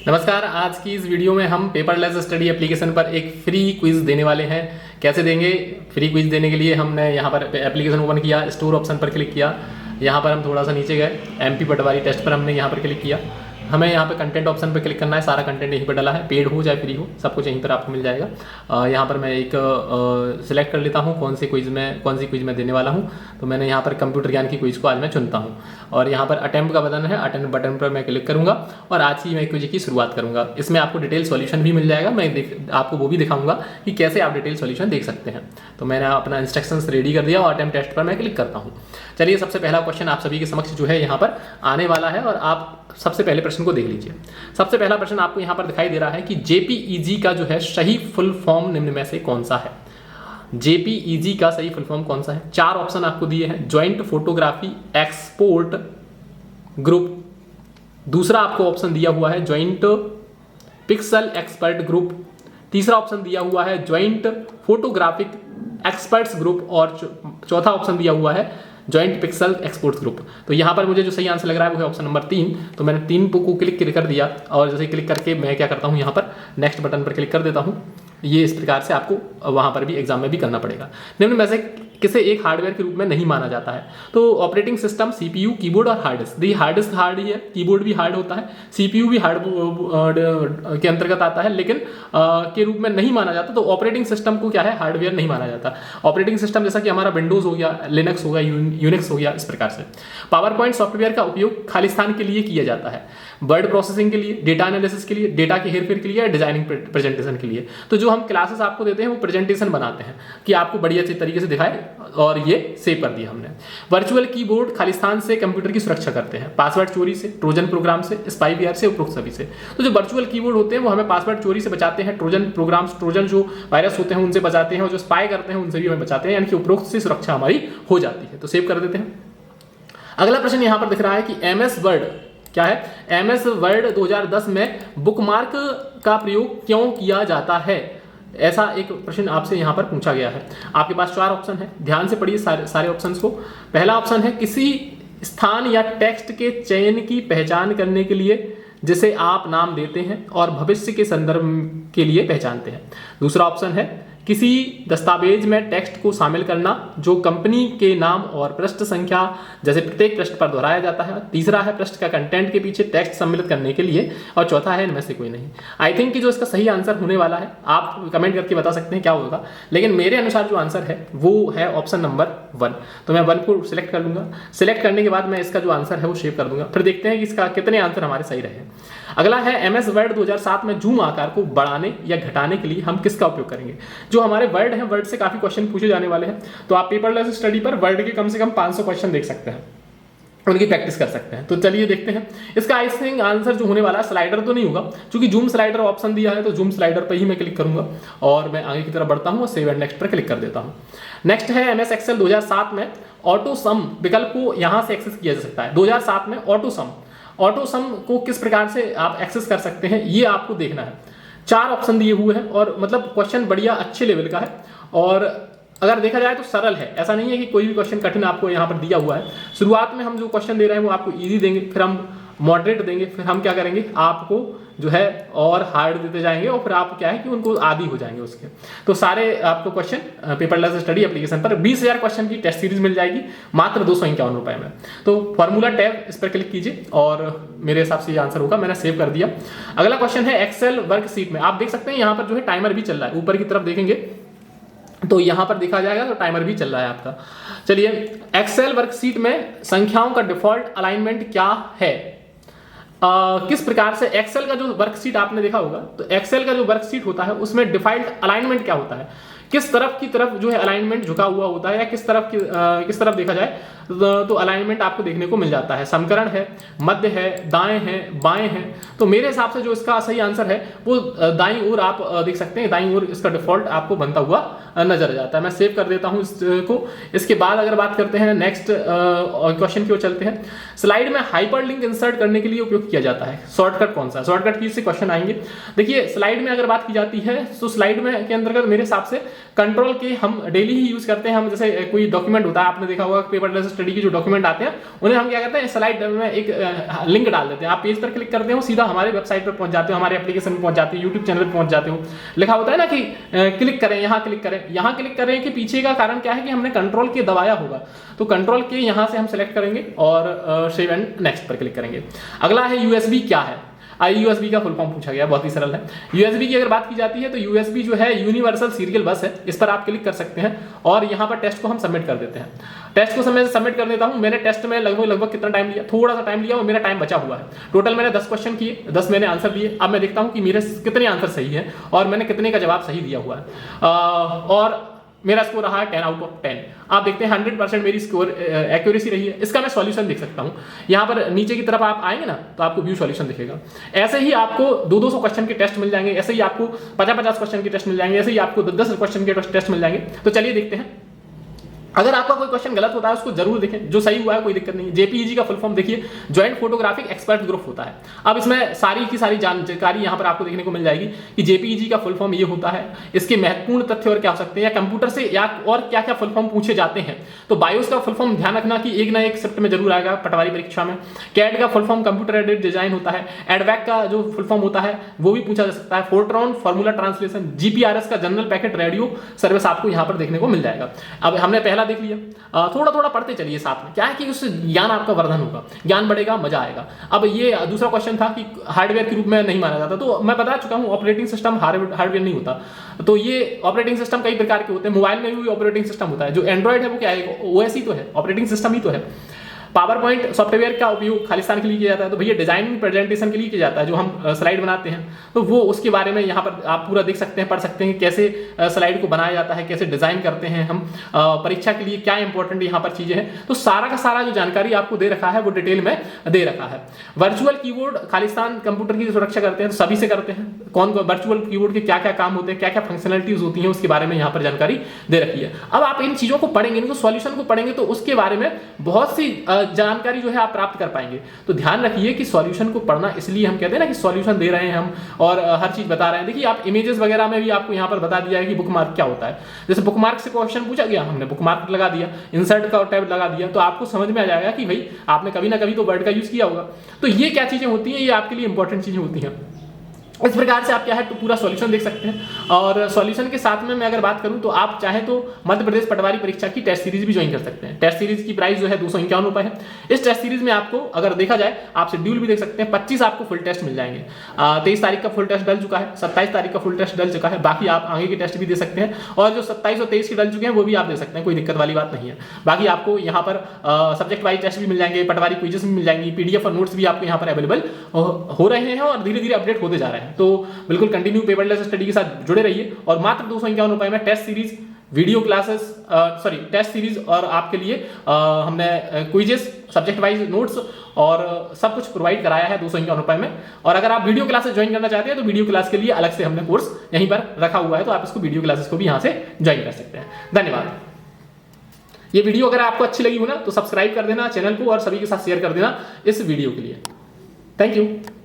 नमस्कार। आज की इस वीडियो में हम पेपरलेस स्टडी एप्लीकेशन पर एक फ्री क्विज देने वाले हैं। कैसे देंगे? फ्री क्विज देने के लिए हमने यहाँ पर एप्लीकेशन ओपन किया, स्टोर ऑप्शन पर क्लिक किया। यहाँ पर हम थोड़ा सा नीचे गए, एमपी पटवारी टेस्ट पर हमने यहाँ पर क्लिक किया। हमें यहाँ पे कंटेंट ऑप्शन पर क्लिक करना है। सारा कंटेंट यहीं पर डाला है, पेड हो चाहे फ्री हो, सब कुछ यहीं पर आपको मिल जाएगा। यहाँ पर मैं एक सिलेक्ट कर लेता हूँ कौन सी क्विज में देने वाला हूँ। तो मैंने यहाँ पर कंप्यूटर ज्ञान की क्विज को आज मैं चुनता हूँ और यहाँ पर अटेम्प्ट का बटन है, अटेम्प्ट बटन पर मैं क्लिक करूँगा और आज ही मैं क्विज की शुरुआत करूँगा। इसमें आपको डिटेल सॉल्यूशन भी मिल जाएगा। मैं आपको वो भी दिखाऊंगा कि कैसे आप डिटेल सॉल्यूशन देख सकते हैं। तो मैंने अपना इंस्ट्रक्शंस रेडी कर दिया और अटेम्प्ट टेस्ट पर मैं क्लिक करता हूँ। चलिए, सबसे पहला क्वेश्चन आप सभी के समक्ष जो है यहाँ पर आने वाला है और आप सबसे पहले प्रश्न को देख लीजिए। सबसे पहला प्रश्न आपको यहाँ पर दिखाई दे रहा है कि जेपीईजी का जो है सही फुल फॉर्म निम्न में से कौन सा है। जेपीईजी का सही फुल फॉर्म कौन सा है? चार ऑप्शन आपको दिए हैं। ज्वाइंट फोटोग्राफी एक्सपोर्ट ग्रुप, दूसरा आपको ऑप्शन दिया हुआ है ज्वाइंट पिक्सल एक्सपर्ट ग्रुप, तीसरा ऑप्शन दिया हुआ है ज्वाइंट फोटोग्राफिक एक्सपर्ट्स ग्रुप और चौथा ऑप्शन दिया हुआ है ज्वाइंट पिक्सल एक्सपोर्ट्स ग्रुप। तो यहाँ पर मुझे जो सही आंसर लग रहा है वो है ऑप्शन नंबर 3। तो मैंने 3 को क्लिक कर दिया और जैसे क्लिक करके मैं क्या करता हूँ, यहाँ पर नेक्स्ट बटन पर क्लिक कर देता हूँ। ये इस प्रकार से आपको वहाँ पर भी एग्जाम में भी करना पड़ेगा। निम्न में से किसे एक हार्डवेयर के रूप में नहीं माना जाता है? तो ऑपरेटिंग सिस्टम, सीपीयू, कीबोर्ड और hard disk. Hard disk hard ही है, कीबोर्ड भी हार्ड होता है, सीपीयू भी हार्ड के अंतर्गत आता है, लेकिन के रूप में नहीं माना जाता। तो ऑपरेटिंग सिस्टम को क्या है, हार्डवेयर नहीं माना जाता। ऑपरेटिंग सिस्टम जैसा कि हमारा विंडोज हो गया, लिनक्स हो गया, यूनिक्स हो गया, इस प्रकार से। पावर पॉइंट सॉफ्टवेयर का उपयोग खालिस्तान के लिए किया जाता है, वर्ड प्रोसेसिंग के लिए, डेटा एनालिसिस के लिए, डेटा के हेरफेर के लिए या डिजाइनिंग प्रेजेंटेशन के लिए। तो जो हम क्लासेस आपको देते हैं वो प्रेजेंटेशन बनाते हैं कि आपको बढ़िया अच्छे तरीके से दिखाए, और ये सेव कर दिया हमने। वर्चुअल कीबोर्ड खालिस्तान से कंप्यूटर की सुरक्षा करते हैं, पासवर्ड चोरी से, ट्रोजन प्रोग्राम से, स्पाईवेयर से, उपरोक्त सभी से। तो जो वर्चुअल कीबोर्ड होते हैं वो हमें पासवर्ड चोरी से बचाते हैं, ट्रोजन प्रोग्राम्स, ट्रोजन जो वायरस होते हैं उनसे बचाते हैं, और जो स्पाई करते हैं उनसे भी हमें बचाते हैं, यानी कि उपरोक्त से सुरक्षा हमारी हो जाती है। तो सेव कर देते हैं। अगला प्रश्न यहाँ पर दिख रहा है कि एमएस वर्ड क्या है? एमएस वर्ड 2010 में बुकमार्क का प्रयोग क्यों किया जाता है? ऐसा एक प्रश्न आपसे यहाँ पर पूछा गया है। आपके पास 4 ऑप्शन है, ध्यान से पढ़िए सारे ऑप्शंस को। पहला ऑप्शन है किसी स्थान या टेक्स्ट के चयन की पहचान करने के लिए जिसे आप नाम देते हैं और भविष्य के संदर्भ के लिए पहचानते हैं। दूसरा ऑप्शन है किसी दस्तावेज में टेक्स्ट को शामिल करना जो कंपनी के नाम और पृष्ठ संख्या जैसे प्रत्येक पृष्ठ पर दोहराया जाता है। तीसरा है पृष्ठ का कंटेंट के पीछे टेक्स्ट सम्मिलित करने के लिए, और चौथा है इनमें से कोई नहीं। आई थिंक कि जो इसका सही आंसर होने वाला है, आप कमेंट करके बता सकते हैं क्या होगा, लेकिन मेरे अनुसार जो आंसर है वो है ऑप्शन नंबर 1। तो मैं 1 को सिलेक्ट कर लूंगा। सिलेक्ट करने के बाद मैं इसका जो आंसर है वो शेव कर दूंगा, फिर देखते हैं कि इसका कितने आंसर हमारे सही रहे। अगला है एमएस वर्ड 2007 में जूम आकार को बढ़ाने या घटाने के लिए हम किसका उपयोग करेंगे? जो हमारे वर्ड हैं, वर्ड से काफी क्वेश्चन पूछे जाने वाले हैं, तो आप पेपरलेस स्टडी पर वर्ड के कम से कम 500 क्वेश्चन देख सकते हैं, उनकी प्रैक्टिस कर सकते हैं। तो चलिए देखते हैं इसका आई थिंक आंसर जो होने वाला है, स्लाइडर तो नहीं होगा, क्योंकि जूम स्लाइडर ऑप्शन दिया है, तो जूम स्लाइडर पर ही मैं क्लिक करूंगा और मैं आगे की तरफ बढ़ता हूं और सेव एंड नेक्स्ट पर क्लिक कर देता हूं। नेक्स्ट है एमएस एक्सेल 2007 में ऑटो सम विकल्प को यहां से एक्सेस किया जा सकता है। 2007 में ऑटो सम को किस प्रकार से आप एक्सेस कर सकते हैं ये आपको देखना है। 4 ऑप्शन दिए हुए हैं और मतलब क्वेश्चन बढ़िया अच्छे लेवल का है, और अगर देखा जाए तो सरल है। ऐसा नहीं है कि कोई भी क्वेश्चन कठिन आपको यहाँ पर दिया हुआ है। शुरुआत में हम जो क्वेश्चन दे रहे हैं वो आपको इजी देंगे, फिर हम मॉडरेट देंगे, फिर हम क्या करेंगे, आपको जो है और हार्ड देते जाएंगे, और फिर आप क्या है कि उनको आदी हो जाएंगे उसके। तो सारे आपको क्वेश्चन पेपरलेस स्टडी एप्लीकेशन पर 20,000 क्वेश्चन की टेस्ट सीरीज मिल जाएगी मात्र 251 रुपए में। तो फॉर्मूला टैब इस पर क्लिक कीजिए और मेरे हिसाब से ये आंसर होगा। मैंने सेव कर दिया। अगला क्वेश्चन है एक्सेल वर्कशीट में। आप देख सकते हैं यहाँ पर जो है टाइमर भी चल रहा है, ऊपर की तरफ देखेंगे तो यहां पर देखा जाएगा तो टाइमर भी चल रहा है आपका। चलिए, एक्सेल वर्कशीट में संख्याओं का डिफॉल्ट अलाइनमेंट क्या है? किस प्रकार से एक्सेल का जो वर्कशीट आपने देखा होगा, तो एक्सेल का जो वर्कशीट होता है उसमें डिफॉल्ट अलाइनमेंट क्या होता है? किस तरफ की तरफ जो है अलाइनमेंट झुका हुआ होता है, या किस तरफ देखा जाए तो अलाइनमेंट आपको देखने को मिल जाता है। समीकरण है, मध्य है, दाएं हैं, बाएं हैं। तो मेरे हिसाब से जो इसका सही आंसर है वो दाईं ओर आप देख सकते हैं, दाईं ओर इसका डिफॉल्ट आपको बनता हुआ नजर आ जाता है। मैं सेव कर देता हूं इसको। इसके बाद अगर बात करते हैं नेक्स्ट क्वेश्चन की ओर चलते हैं। स्लाइड में हाइपरलिंक इंसर्ट करने के लिए उपयोग किया जाता है, शॉर्टकट कौन सा? शॉर्टकट की से क्वेश्चन आएंगे। देखिए, स्लाइड में अगर बात की जाती है तो स्लाइड में के अंतर्गत मेरे हिसाब से कंट्रोल के हम डेली ही यूज करते हैं। हम जैसे कोई डॉक्यूमेंट होता है, आपने देखा होगा पेपरलेस स्टडी के जो डॉक्यूमेंट आते हैं उन्हें हम क्या करते हैं, स्लाइड में एक लिंक डाल देते हैं, आप पेज पर क्लिक करते हो सीधा हमारे वेबसाइट पर पहुंच जाते हो, हमारे एप्लीकेशन में पहुंच जाते हो, यूट्यूब चैनल पर पहुंच जाते हो। लिखा होता है ना कि क्लिक करें, यहाँ क्लिक करें, यहाँ क्लिक करें कि पीछे का कारण क्या है कि हमने कंट्रोल के दबाया होगा, तो कंट्रोल के यहाँ से हम सेलेक्ट करेंगे और सेव एंड नेक्स्ट पर क्लिक करेंगे। अगला है यूएसबी क्या है। यूएसबी का फुल फॉर्म पूछा गया, बहुत ही सरल है। यूएसबी की अगर बात की जाती है तो यूएसबी जो है यूनिवर्सल सीरियल बस है, इस पर आप क्लिक कर सकते हैं और यहाँ पर टेस्ट को हम सबमिट कर देते हैं। टेस्ट को मैं सबमिट कर देता हूँ। मैंने टेस्ट में लगभग कितना टाइम लिया, थोड़ा सा टाइम लिया और मेरा टाइम बचा हुआ है। टोटल मैंने 10 क्वेश्चन किए, 10 मैंने आंसर दिए। अब मैं देखता हूँ कि मेरे कितने आंसर सही है और मैंने कितने का जवाब सही दिया हुआ है। और मेरा स्कोर रहा है 10 आउट ऑफ 10। आप देखते हैं 100% मेरी स्कोर एक्यूरेसी रही है। इसका मैं सॉल्यूशन देख सकता हूँ। यहाँ पर नीचे की तरफ आप आएंगे ना तो आपको व्यू सॉल्यूशन दिखेगा। ऐसे ही आपको 200 क्वेश्चन के टेस्ट मिल जाएंगे, ऐसे ही आपको 50-50 क्वेश्चन के टेस्ट मिल जाएंगे, ऐसे ही आपको 10 क्वेश्चन के टेस्ट मिल जाएंगे। तो चलिए देखते हैं। अगर आपका कोई क्वेश्चन गलत होता है उसको जरूर देखें, जो सही हुआ है कोई दिक्कत नहीं। जेपीईजी का फुल फॉर्म देखिए, ज्वाइंट फोटोग्राफिक एक्सपर्ट ग्रुप होता है। अब इसमें सारी की सारी जानकारी यहाँ पर आपको देखने को मिल जाएगी कि जेपीईजी का फुल फॉर्म ये होता है, इसके महत्वपूर्ण तथ्य और क्या हो सकते हैं, या कंप्यूटर से या और क्या क्या फुल फॉर्म पूछे जाते हैं। तो बायोस का फुल फॉर्म ध्यान रखना कि एक ना एक शिफ्ट में जरूर आएगा पटवारी परीक्षा में। कैड का full form computer aided design होता है। एडवैक का जो फुल फॉर्म होता है वो भी पूछा जा सकता है। Fortran formula translation. जीपीआरएस का जनरल पैकेट रेडियो सर्विस आपको यहाँ पर देखने को मिल जाएगा। अब हमने पहला देख लिया, थोड़ा थोड़ा पढ़ते चलिए साथ में, क्या है कि उससे ज्ञान आपका वर्धन होगा, ज्ञान बढ़ेगा, मजा आएगा। अब ये दूसरा क्वेश्चन था कि हार्डवेयर के रूप में नहीं माना जाता, तो मैं बता चुका हूं ऑपरेटिंग सिस्टम हार्डवेयर नहीं होता। तो ये ऑपरेटिंग सिस्टम कई प्रकार के होते हैं। मोबाइल में भी ऑपरेटिंग सिस्टम होता है। जो एंड्रॉइड है वो क्या है, ओएस ही तो है, ऑपरेटिंग सिस्टम ही तो है। पावर पॉइंट सॉफ्टवेयर का उपयोग खालिस्तान के लिए किया जाता है, तो भैया डिजाइनिंग प्रेजेंटेशन के लिए किया जाता है, जो हम स्लाइड बनाते हैं, तो वो उसके बारे में यहाँ पर आप पूरा देख सकते हैं, पढ़ सकते हैं कैसे स्लाइड को बनाया जाता है, कैसे डिजाइन करते हैं हम, परीक्षा के लिए क्या इंपॉर्टेंट यहाँ पर चीजें हैं। तो सारा का सारा जो जानकारी आपको दे रखा है वो डिटेल में दे रखा है। वर्चुअल कीबोर्ड खालिस्तान कंप्यूटर की सुरक्षा करते हैं, तो सभी से करते हैं। कौन वर्चुअल कीबोर्ड के क्या क्या काम होते हैं, क्या क्या फंक्शनलिटीज होती हैं, उसके बारे में यहाँ पर जानकारी दे रखी है। अब आप इन चीजों को पढ़ेंगे, इनको सॉल्यूशन को पढ़ेंगे तो उसके बारे में बहुत सी जानकारी जो है आप प्राप्त कर पाएंगे। तो ध्यान रखिए कि सॉल्यूशन को पढ़ना, इसलिए हम कहते हैं ना कि सॉल्यूशन दे रहे हैं हम और हर चीज बता रहे हैं। देखिए आप इमेजेस वगैरह में भी आपको यहाँ पर बता दिया है कि बुकमार्क क्या होता है। जैसे बुकमार्क से क्वेश्चन पूछा गया, हमने बुकमार्क लगा दिया, इंसर्ट का टैब लगा दिया, तो आपको समझ में आ जाएगा कि भाई आपने कभी ना कभी तो वर्ड का यूज किया होगा। तो ये क्या चीजें होती हैं, ये आपके लिए इंपॉर्टेंट चीजें होती हैं। इस प्रकार से आप क्या है तो पूरा सॉल्यूशन देख सकते हैं। और सॉल्यूशन के साथ में मैं अगर बात करूं तो आप चाहे तो मध्य प्रदेश पटवारी परीक्षा की टेस्ट सीरीज भी ज्वाइन कर सकते हैं। टेस्ट सीरीज की प्राइस जो है 251 रुपए है। इस टेस्ट सीरीज में आपको अगर देखा जाए आप शेड्यूल भी देख सकते हैं। 25 आपको फुल टेस्ट मिल जाएंगे। 23 तारीख का फुल टेस्ट डल चुका है, 27 तारीख का फुल टेस्ट डल चुका है। बाकी आप आगे के टेस्ट भी दे सकते हैं और जो 27 और 23 के डल चुके हैं वो भी आप दे सकते हैं, कोई दिक्कत वाली बात नहीं है। बाकी आपको यहाँ पर सब्जेक्ट वाइज टेस्ट भी मिल जाएंगे, पटवारी क्विज़ेस भी मिल जाएंगी, पीडीएफ और नोट्स भी आपको यहाँ पर अवेलेबल हो रहे हैं और धीरे धीरे अपडेट होते जा रहे हैं। तो बिल्कुल कंटिन्यू पेपरलेस स्टडी के साथ जुड़े रहिए। और मात्र 251 रुपए में test series, video classes, test series और आपके लिए हमने क्विजेस, सब्जेक्ट वाइज नोट्स और सब कुछ प्रोवाइड कराया है 251 रुपए में। और अगर आप वीडियो क्लासेस ज्वाइन करना चाहते हैं तो वीडियो क्लास के लिए अलग से हमने कोर्स यहीं पर रखा हुआ है, तो आप इसको वीडियो क्लासेस को भी यहाँ से ज्वाइन कर सकते हैं। धन्यवाद। ये वीडियो अगर आपको अच्छी लगी हो ना तो सब्सक्राइब कर देना चैनल को और सभी के साथ शेयर कर देना इस वीडियो के लिए। Thank you.